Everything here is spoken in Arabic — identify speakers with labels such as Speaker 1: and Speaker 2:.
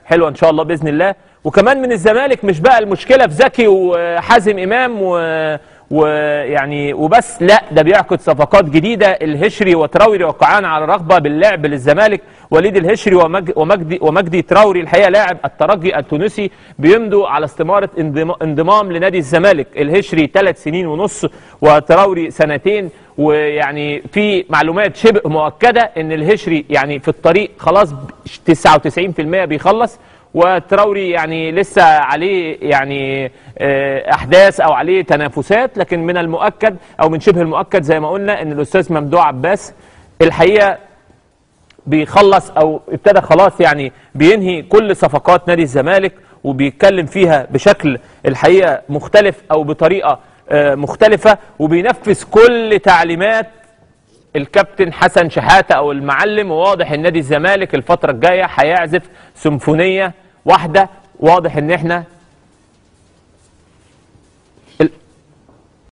Speaker 1: حلوه ان شاء الله باذن الله. وكمان من الزمالك مش بقى المشكله في زكي وحازم امام ويعني وبس، لا ده بيعقد صفقات جديده. الهشري وتراوري وقعان على رغبه باللعب للزمالك. وليد الهشري ومجدي تراوري الحقيقه لاعب الترجي التونسي بيمضوا على استماره انضمام لنادي الزمالك. الهشري 3 سنين ونص وتراوري 2 سنين. ويعني في معلومات شبه مؤكده ان الهشري يعني في الطريق خلاص 99% بيخلص، وتراوري يعني لسه عليه يعني احداث او عليه تنافسات، لكن من المؤكد او من شبه المؤكد زي ما قلنا ان الاستاذ ممدوح عباس الحقيقه بيخلص او ابتدى خلاص يعني بينهي كل صفقات نادي الزمالك، وبيتكلم فيها بشكل الحقيقه مختلف او بطريقه مختلفه، وبينفذ كل تعليمات الكابتن حسن شحاته او المعلم. وواضح ان نادي الزمالك الفتره الجايه هيعزف سيمفونيه واحده. واضح ان احنا